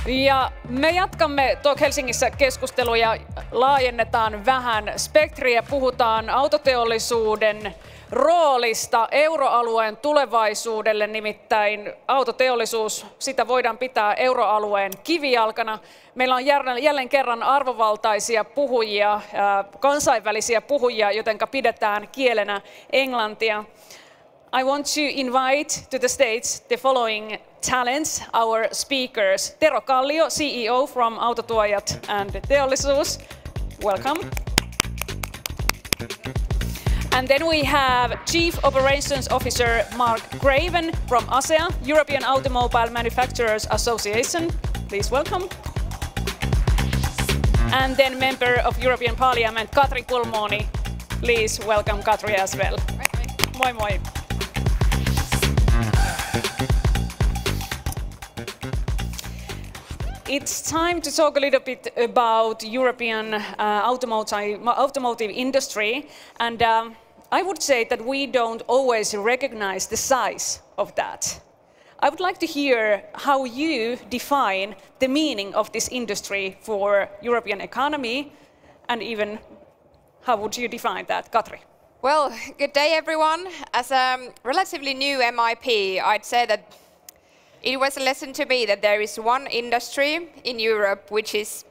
Ja me jatkamme Talk Helsingissä keskusteluja, laajennetaan vähän spektriä, puhutaan autoteollisuuden roolista euroalueen tulevaisuudelle, nimittäin autoteollisuus, sitä voidaan pitää euroalueen kivijalkana. Meillä on jälleen kerran arvovaltaisia puhujia, kansainvälisiä puhujia, jotenka pidetään kielenä englantia. I want to invite to the stage the following talents, our speakers. Tero Kallio, CEO from Autotuojat and teollisuus. Welcome. And then we have Chief Operations Officer Marc Greven from ACEA, European Automobile Manufacturers Association. Please welcome. And then Member of European Parliament, Katri Kulmuni. Please welcome Katri as well. Moi moi. It's time to talk a little bit about European automotive industry, and I would say that we don't always recognize the size of that. I would like to hear how you define the meaning of this industry for European economy, and even how would you define that, Katri? Well, good day everyone. As a relatively new MIP, I'd say that it was a lesson to me that there is one industry in Europe which is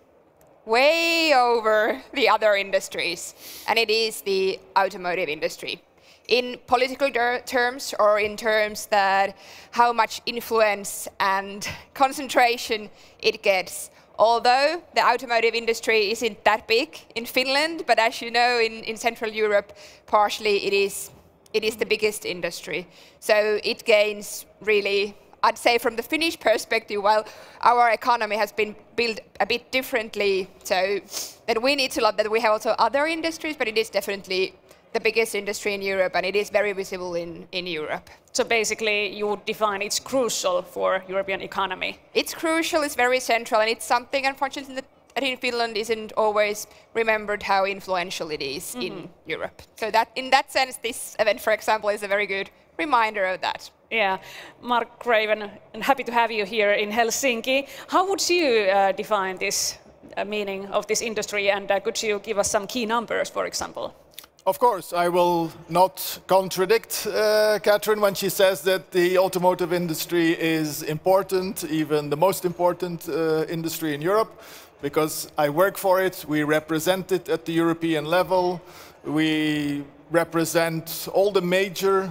way over the other industries, and it is the automotive industry. In political terms, or in terms that how much influence and concentration it gets. Although the automotive industry isn't that big in Finland, but as you know, in Central Europe, partially it is the biggest industry. So it gains really, I'd say from the Finnish perspective, while our economy has been built a bit differently, so that we need to love that we have also other industries, but it is definitely the biggest industry in Europe, and it is very visible in Europe. So basically you would define it's crucial for European economy. It's crucial, it's very central, and it's something unfortunately that in Finland isn't always remembered how influential it is in Europe. So that in that sense this event, for example, is a very good reminder of that. Yeah, Marc Greven, and happy to have you here in Helsinki. How would you define this meaning of this industry, and could you give us some key numbers, for example? Of course, I will not contradict Katrin when she says that the automotive industry is important, even the most important industry in Europe, because I work for it, we represent it at the European level, we represent all the major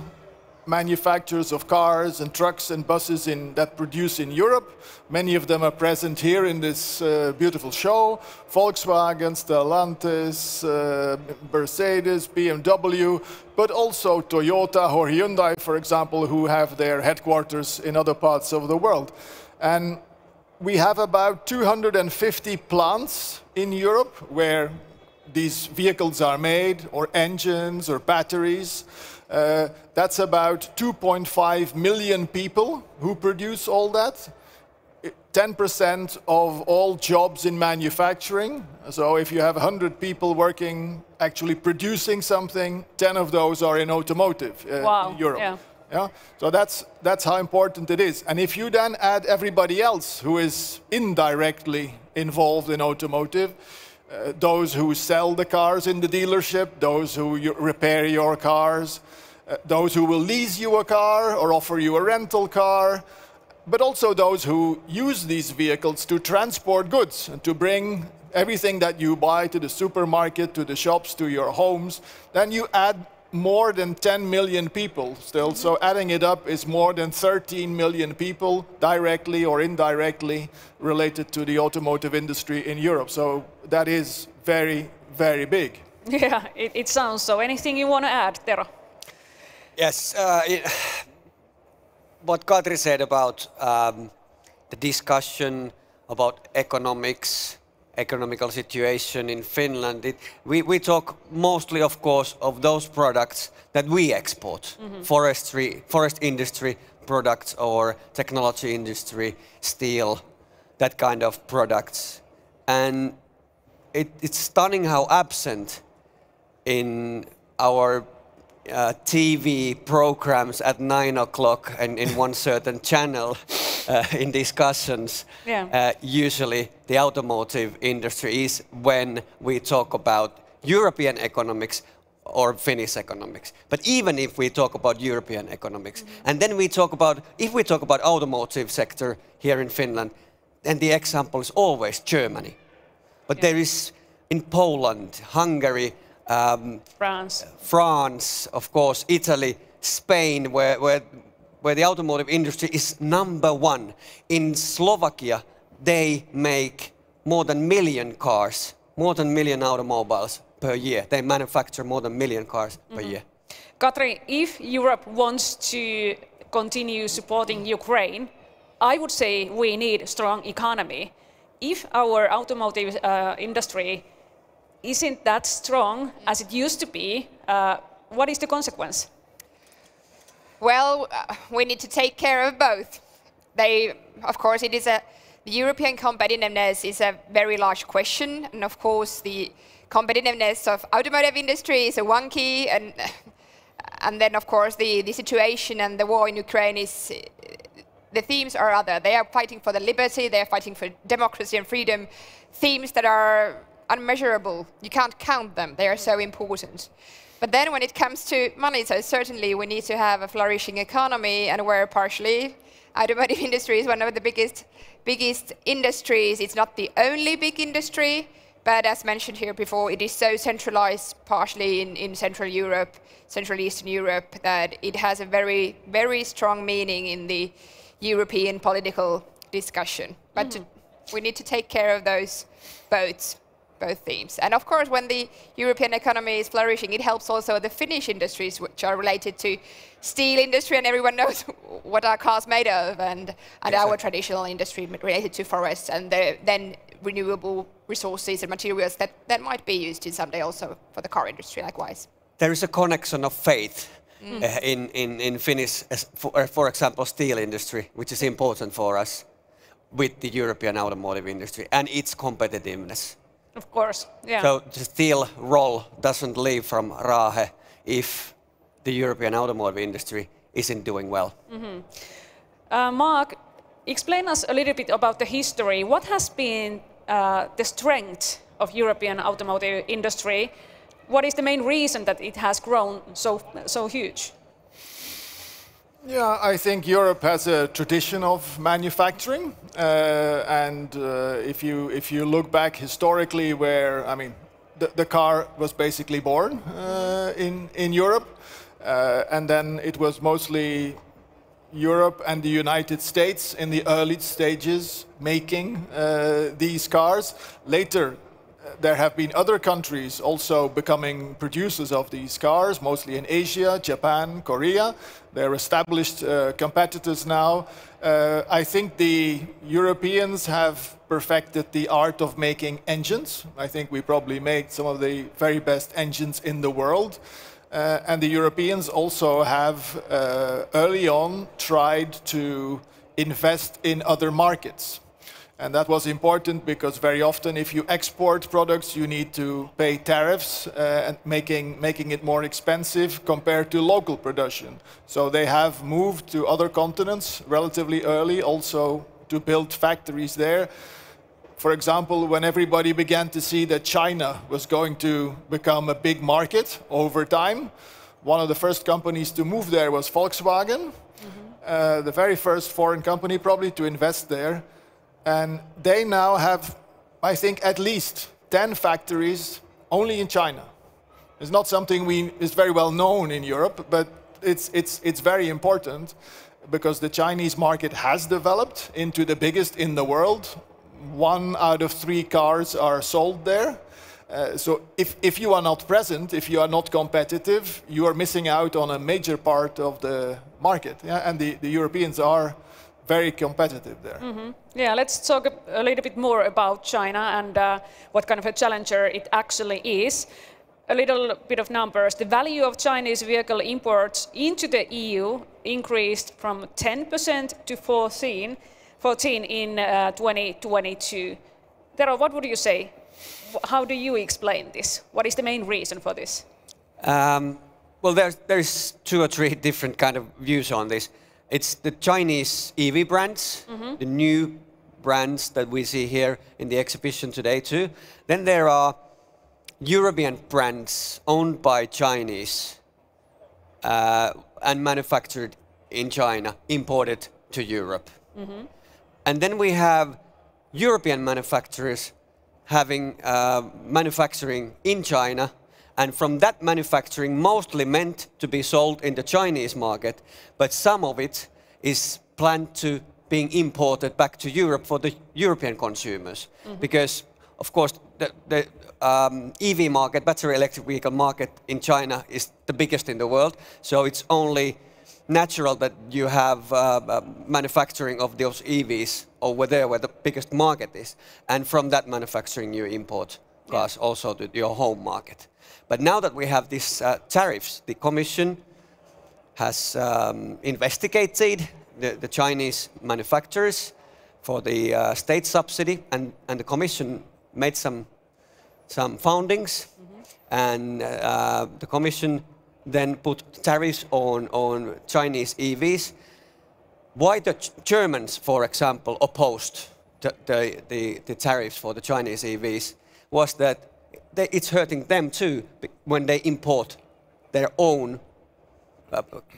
manufacturers of cars and trucks and buses that produce in Europe. Many of them are present here in this beautiful show. Volkswagen, Stellantis, Mercedes, BMW, but also Toyota or Hyundai, for example, who have their headquarters in other parts of the world. And we have about 250 plants in Europe where these vehicles are made, or engines, or batteries. That's about 2.5 million people who produce all that. 10% of all jobs in manufacturing. So if you have 100 people working, actually producing something, 10 of those are in automotive in Europe. Yeah. Yeah? So that's how important it is. And if you then add everybody else who is indirectly involved in automotive, those who sell the cars in the dealership, those who repair your cars, those who will lease you a car or offer you a rental car, but also those who use these vehicles to transport goods and to bring everything that you buy to the supermarket, to the shops, to your homes. Then you add more than 10 million people still. So adding it up is more than 13 million people directly or indirectly related to the automotive industry in Europe. So that is very, very big. Yeah, it sounds so. Anything you want to add, Tero? Yes, what Katri said about the discussion about economical situation in Finland, we talk mostly, of course, of those products that we export, forest industry products or technology industry, steel, that kind of products. And it's stunning how absent in our TV programs at 9 o'clock and in one certain channel in discussions, usually the automotive industry is when we talk about European economics or Finnish economics. But even if we talk about European economics, and then we talk about, if we talk about automotive sector here in Finland, then the example is always Germany. But there is in Poland, Hungary, France, of course, Italy, Spain, where the automotive industry is #1. In Slovakia, they make more than 1 million cars, more than 1 million automobiles per year. They manufacture more than 1 million cars per year. Katri, if Europe wants to continue supporting Ukraine, I would say we need a strong economy. If our automotive industry isn't that strong as it used to be, what is the consequence? Well, we need to take care of both. Of course, the European competitiveness is a very large question, and of course the competitiveness of automotive industry is one key, and then of course the situation and the war in Ukraine is, the themes are other. They are fighting for the liberty, they are fighting for democracy and freedom, themes that are unmeasurable. You can't count them, they are so important. But then when it comes to money, so certainly we need to have a flourishing economy, and where partially automotive industry is one of the biggest industries. It's not the only big industry, but as mentioned here before, it is so centralized partially in Central Europe, Central Eastern Europe, that it has a very, very strong meaning in the European political discussion. But we need to take care of those both themes. And of course, when the European economy is flourishing, it helps also the Finnish industries, which are related to steel industry, and everyone knows what our cars made of, and our traditional industry related to forests, and then renewable resources and materials that might be used in someday also for the car industry likewise. There is a connection of faith in Finnish, for example, steel industry, which is important for us with the European automotive industry and its competitiveness. Of course, yeah. So the steel roll doesn't leave from Raahe if the European automotive industry isn't doing well. Marc, explain us a little bit about the history. What has been the strength of European automotive industry? What is the main reason that it has grown so huge? Yeah, I think Europe has a tradition of manufacturing, and if you look back historically, where the car was basically born in Europe, and then it was mostly Europe and the United States in the early stages making these cars. Later, there have been other countries also becoming producers of these cars, mostly in Asia, Japan, Korea. They're established competitors now. I think the Europeans have perfected the art of making engines. I think we probably make some of the very best engines in the world. And the Europeans also have early on tried to invest in other markets. And that was important because very often if you export products, you need to pay tariffs and making it more expensive compared to local production. So they have moved to other continents relatively early also to build factories there. For example, when everybody began to see that China was going to become a big market over time, one of the first companies to move there was Volkswagen, the very first foreign company probably to invest there. And they now have, I think, at least 10 factories only in China. It's not something is very well known in Europe, but it's very important because the Chinese market has developed into the biggest in the world. 1 out of 3 cars are sold there. So if you are not present, if you are not competitive, you are missing out on a major part of the market. Yeah? And the Europeans are very competitive there. Yeah, let's talk a little bit more about China and what kind of a challenger it actually is. A little bit of numbers. The value of Chinese vehicle imports into the EU increased from 10% to 14% in 2022. Tero, what would you say? How do you explain this? What is the main reason for this? Well, there's 2 or 3 different kind of views on this. It's the Chinese EV brands, the new brands that we see here in the exhibition today too. Then there are European brands owned by Chinese and manufactured in China, imported to Europe. And then we have European manufacturers having manufacturing in China, and from that manufacturing mostly meant to be sold in the Chinese market, but some of it is planned to being imported back to Europe for the European consumers. Because, of course, the EV market, battery electric vehicle market in China is the biggest in the world, so it's only natural that you have manufacturing of those EVs over there where the biggest market is, and from that manufacturing you import cars also to your home market. But now that we have these tariffs, the Commission has investigated the Chinese manufacturers for the state subsidy, and the Commission made some findings, and the Commission then put tariffs on Chinese EVs. Why the Germans, for example, opposed the tariffs for the Chinese EVs was that it's hurting them too when they import their own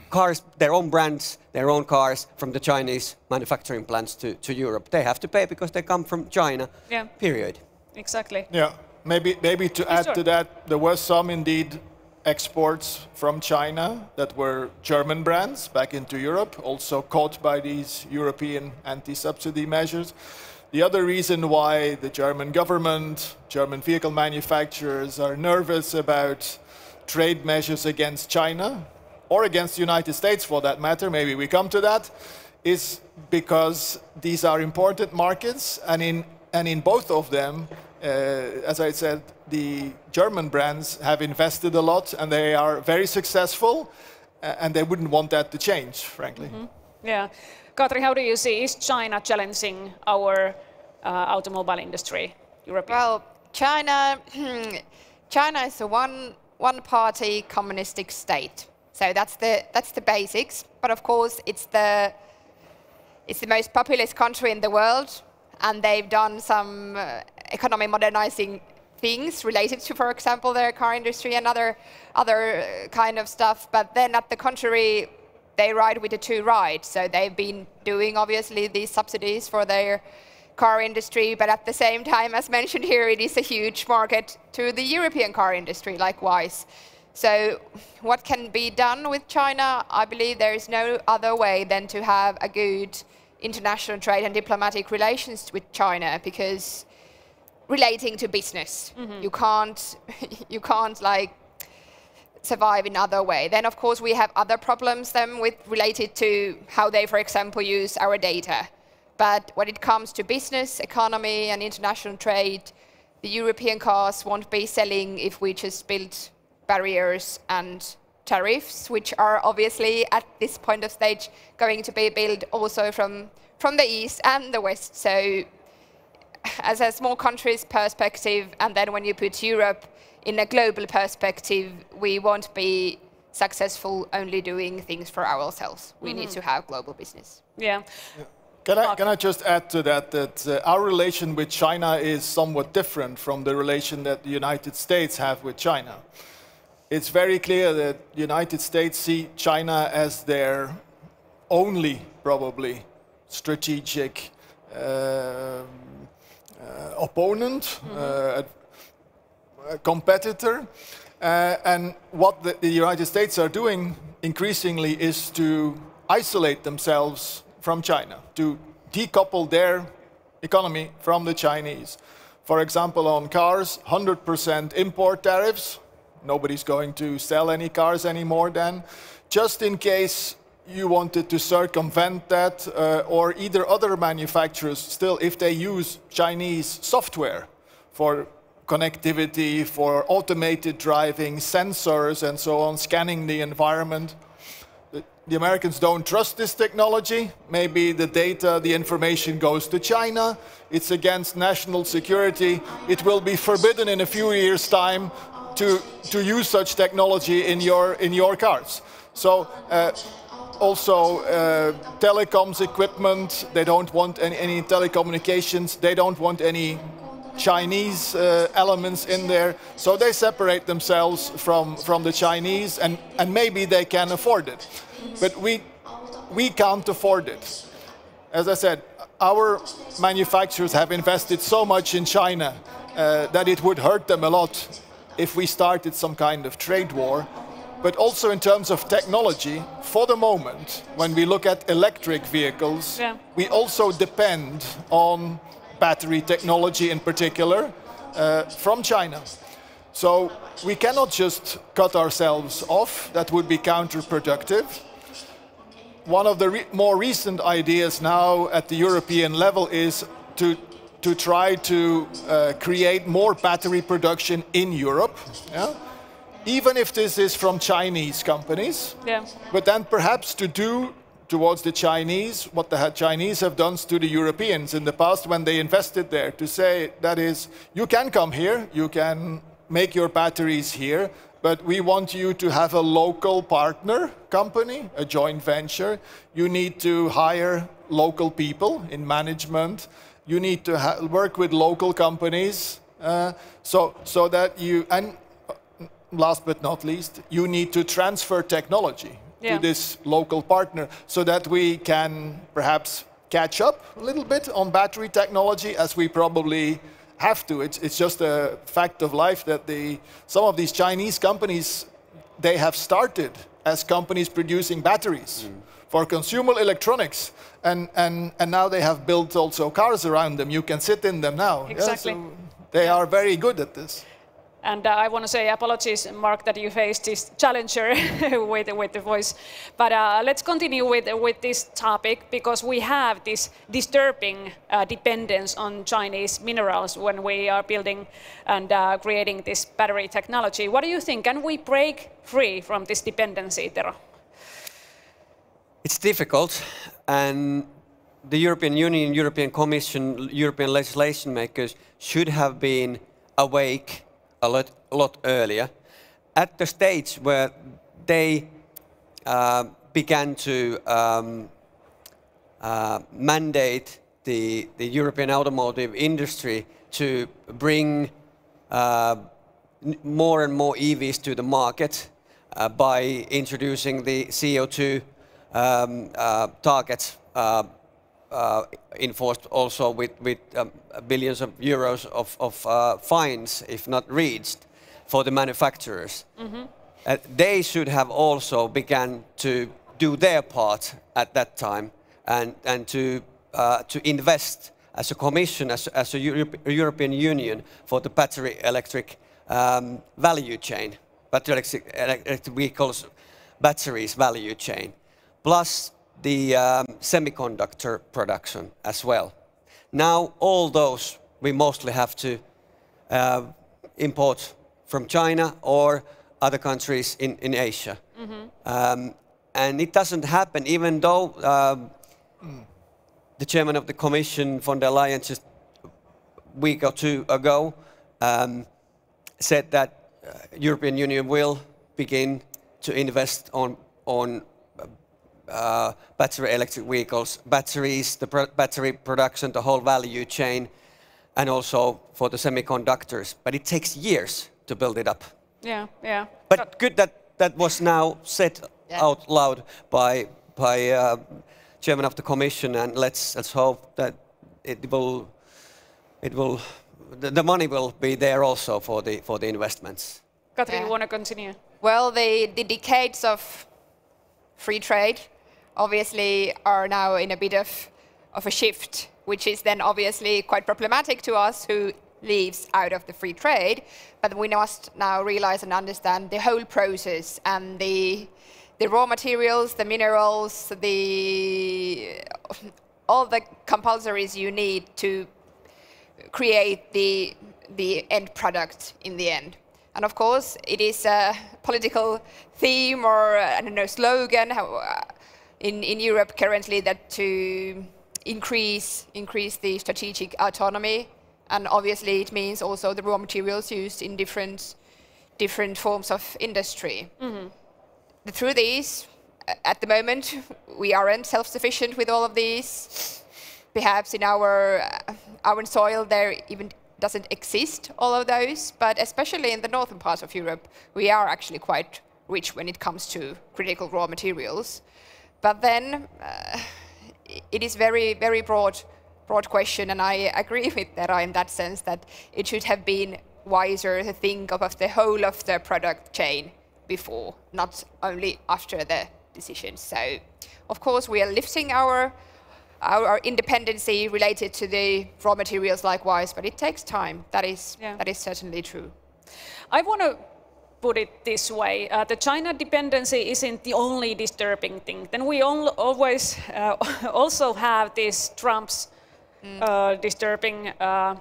cars, their own brands, their own cars from the Chinese manufacturing plants to Europe. They have to pay because they come from China, period. Exactly. Yeah, maybe to add to that, there were some indeed exports from China that were German brands back into Europe, also caught by these European anti-subsidy measures. The other reason why the German government, German vehicle manufacturers are nervous about trade measures against China, or against the United States for that matter, maybe we come to that, is because these are important markets, and in both of them, as I said, the German brands have invested a lot and they are very successful, and they wouldn't want that to change, frankly. Yeah. Katri, how do you see, is China challenging our automobile industry, European? Well, China is a one-party communistic state. So that's the basics. But of course, it's the most populous country in the world, and they've done some economy modernizing things related to, for example, their car industry and other kind of stuff. But then, at the contrary, they ride with the 2 rides. So they've been doing obviously these subsidies for their car industry, but at the same time, as mentioned here, it is a huge market to the European car industry, likewise. So what can be done with China? I believe there is no other way than to have a good international trade and diplomatic relations with China, because relating to business, you can't like survive in other way. Then of course we have other problems then related to how they, for example, use our data. But when it comes to business, economy and international trade, the European cars won't be selling if we just build barriers and tariffs, which are obviously at this point of stage going to be built also from the east and the west. So as a small country's perspective, and then when you put Europe in a global perspective, we won't be successful only doing things for ourselves. We need to have global business. Yeah. Can I just add to that our relation with China is somewhat different from the relation that the United States have with China. It's very clear that the United States see China as their only, probably, strategic opponent, competitor. And what the United States are doing increasingly is to isolate themselves from China, to decouple their economy from the Chinese. For example, on cars, 100% import tariffs. Nobody's going to sell any cars anymore then. Just in case you wanted to circumvent that, or either other manufacturers still, if they use Chinese software for connectivity, for automated driving, sensors and so on, scanning the environment. The Americans don't trust this technology. Maybe the data, the information goes to China. It's against national security. It will be forbidden in a few years' time. to use such technology in your cars. So also telecoms equipment, they don't want any telecommunications, they don't want any Chinese elements in there, so they separate themselves from the Chinese, and maybe they can afford it. But we can't afford it. As I said, our manufacturers have invested so much in China that it would hurt them a lot if we started some kind of trade war. But also in terms of technology, for the moment, when we look at electric vehicles, we also depend on battery technology in particular from China. So we cannot just cut ourselves off, that would be counterproductive. One of the more recent ideas now at the European level is to try to create more battery production in Europe, even if this is from Chinese companies, but then perhaps to do towards the Chinese what the Chinese have done to the Europeans in the past when they invested there, to say, that is, you can come here, you can make your batteries here, but we want you to have a local partner company, a joint venture. You need to hire local people in management. You need to work with local companies, so that you, and last but not least, you need to transfer technology to this local partner, so that we can perhaps catch up a little bit on battery technology, as we probably have to. It's just a fact of life that some of these Chinese companies, they have started as companies producing batteries for consumer electronics, and now they have built also cars around them. You can sit in them now. Exactly. So they are very good at this. And I want to say apologies, Marc, that you faced this challenger with the voice. But let's continue with this topic, because we have this disturbing dependence on Chinese minerals when we are building and creating this battery technology. What do you think? Can we break free from this dependency, Tero? It's difficult, and the European Union, European Commission, European legislation makers should have been awake a lot earlier, at the stage where they began to mandate the European automotive industry to bring more and more EVs to the market by introducing the CO2 targets enforced also with billions of euros of fines if not reached for the manufacturers. They should have also begun to do their part at that time, and to invest as a Commission, as a European Union, for the battery electric value chain, battery electric vehicles, batteries value chain, plus the semiconductor production as well. Now all those we mostly have to import from China or other countries in Asia. And it doesn't happen, even though the chairman of the Commission, von der Leyen, just a week or two ago said that European Union will begin to invest on battery electric vehicles, batteries, the battery production, the whole value chain, and also for the semiconductors. But it takes years to build it up. Yeah. But good that was now said out loud by chairman of the Commission, and let's hope that the money will be there also for the investments. Katri, you want to continue? Well, the decades of free trade obviously are now in a bit of a shift, which is then obviously quite problematic to us who lives out of the free trade. But we must now realize and understand the whole process, and the raw materials, the minerals, all the compulsories you need to create the end product in the end. And of course, it is a political theme or I don't know, slogan in Europe currently that to increase the strategic autonomy, and obviously it means also the raw materials used in different different forms of industry. The truth is, at the moment, we aren't self-sufficient with all of these. Perhaps in our soil there even doesn't exist all of those, but especially in the northern parts of Europe, we are actually quite rich when it comes to critical raw materials. But then it is very, very broad question, and I agree with Tero in that sense that it should have been wiser to think of the whole of the product chain before, not only after the decision. So, of course, we are lifting our independency related to the raw materials likewise, but it takes time. That is certainly true. I want to put it this way. The China dependency isn't the only disturbing thing. Then we always also have this Trump's disturbing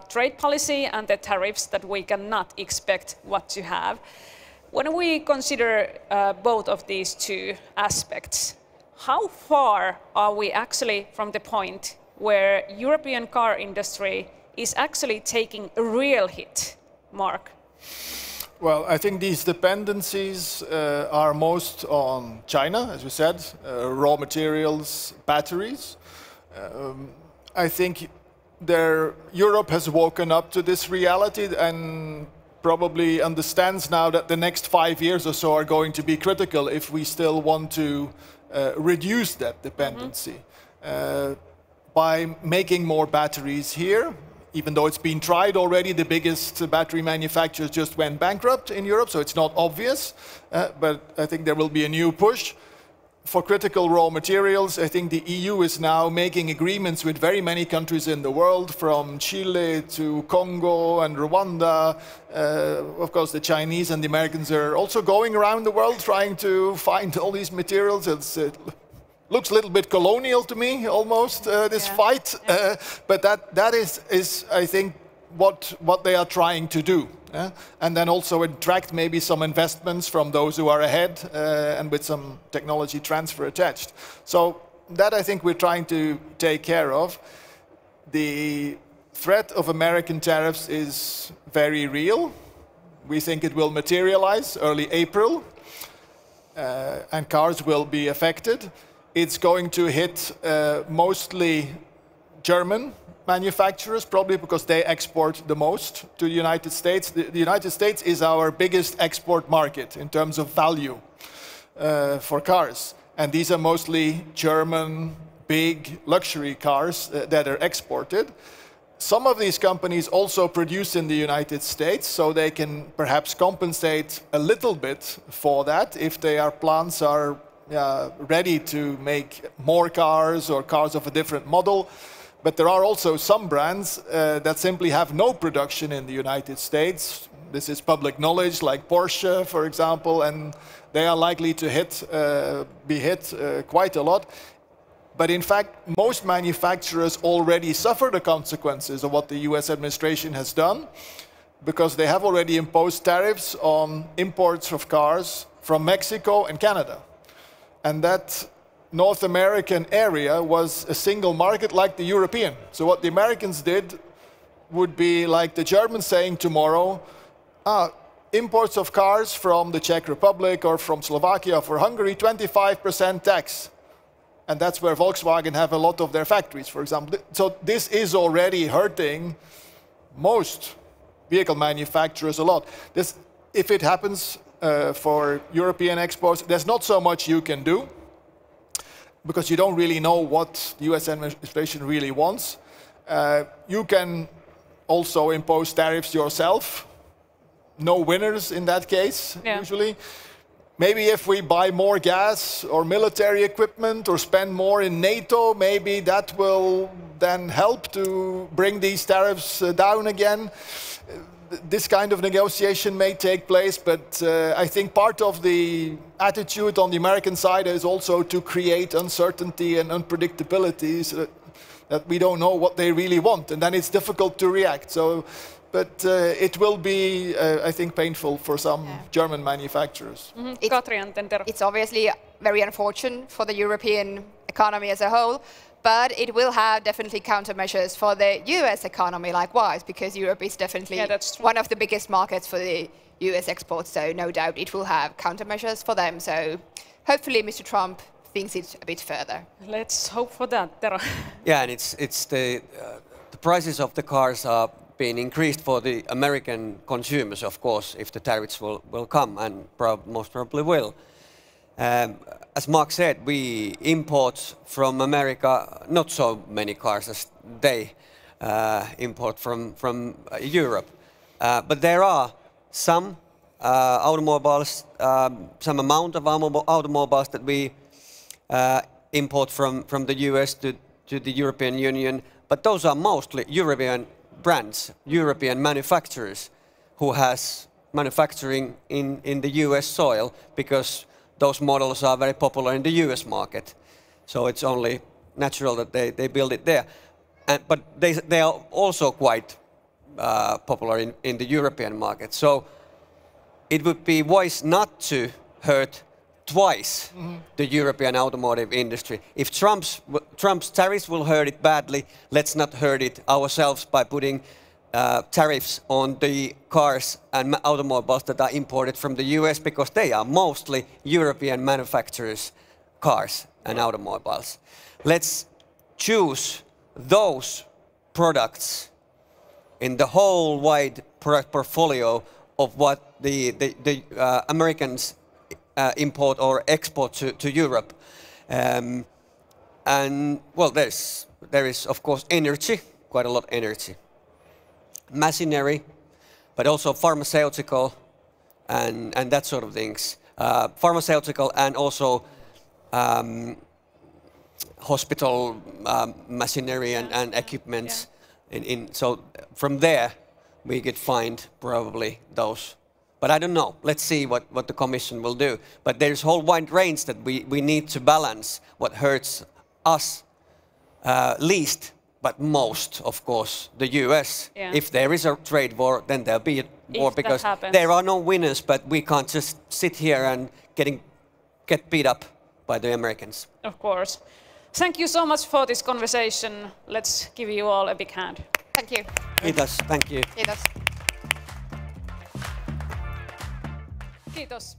trade policy and the tariffs that we cannot expect what to have. When we consider both of these two aspects, how far are we actually from the point where European car industry is actually taking a real hit, Marc? Well, I think these dependencies are most on China, as you said, raw materials, batteries. I think Europe has woken up to this reality and probably understands now that the next 5 years or so are going to be critical if we still want to reduce that dependency. By making more batteries here, even though it's been tried already, the biggest battery manufacturers just went bankrupt in Europe, so it's not obvious, but I think there will be a new push. For critical raw materials, I think the EU is now making agreements with very many countries in the world, from Chile to Congo and Rwanda. Of course, the Chinese and the Americans are also going around the world trying to find all these materials. It looks a little bit colonial to me, almost, this fight. But that is, I think, what they are trying to do. And then also attract maybe some investments from those who are ahead and with some technology transfer attached. So that I think we're trying to take care of. The threat of American tariffs is very real. We think it will materialize early April and cars will be affected. It's going to hit mostly German manufacturers, probably because they export the most to the United States. The United States is our biggest export market in terms of value for cars. And these are mostly German, big luxury cars that are exported. Some of these companies also produce in the United States, so they can perhaps compensate a little bit for that if their plants are ready to make more cars or cars of a different model. But there are also some brands that simply have no production in the United States. This is public knowledge, like Porsche, for example, and they are likely to be hit quite a lot. But in fact, most manufacturers already suffer the consequences of what the US administration has done, because they have already imposed tariffs on imports of cars from Mexico and Canada. And that North American area was a single market like the European. So what the Americans did would be like the Germans saying tomorrow, imports of cars from the Czech Republic or from Slovakia or Hungary, 25% tax. And that's where Volkswagen have a lot of their factories, for example. So this is already hurting most vehicle manufacturers a lot. If it happens for European exports, there's not so much you can do, because you don't really know what the US administration really wants. You can also impose tariffs yourself. No winners in that case, usually. Maybe if we buy more gas or military equipment or spend more in NATO, maybe that will then help to bring these tariffs down again. This kind of negotiation may take place, but I think part of the attitude on the American side is also to create uncertainty and unpredictability, so that we don't know what they really want, and then it's difficult to react. So, but it will be, I think, painful for some German manufacturers. It's obviously very unfortunate for the European economy as a whole, But it will have definitely countermeasures for the US economy likewise, because Europe is definitely one of the biggest markets for the US exports, so no doubt it will have countermeasures for them. So hopefully Mr. Trump thinks it a bit further. Let's hope for that, Tero. Yeah, and it's the prices of the cars are being increased for the American consumers, of course, if the tariffs will come, and most probably will. As Marc said, we import from America not so many cars as they import from Europe. But there are some automobiles, some amount of automobiles that we import from the US to the European Union, but those are mostly European brands, European manufacturers who has manufacturing in the US soil, because those models are very popular in the US market. So it's only natural that they build it there. But they are also quite popular in the European market. So it would be wise not to hurt twice the European automotive industry. If Trump's tariffs will hurt it badly, let's not hurt it ourselves by putting tariffs on the cars and automobiles that are imported from the US, because they are mostly European manufacturers' cars and automobiles. Let's choose those products in the whole wide product portfolio of what the Americans import or export to Europe. And well, there is of course energy, quite a lot of energy. Machinery, but also pharmaceutical and that sort of things. Pharmaceutical and also hospital machinery and equipment. Yeah. So from there we could find probably those. But I don't know. Let's see what the Commission will do. But there's a whole wide range that we need to balance what hurts us least, but most, of course, the US. Yeah. If there is a trade war, then there'll be a war, because there are no winners, but we can't just sit here and get beat up by the Americans. Of course. Thank you so much for this conversation. Let's give you all a big hand. Thank you. Kiitos. Thank you. Kiitos. Kiitos.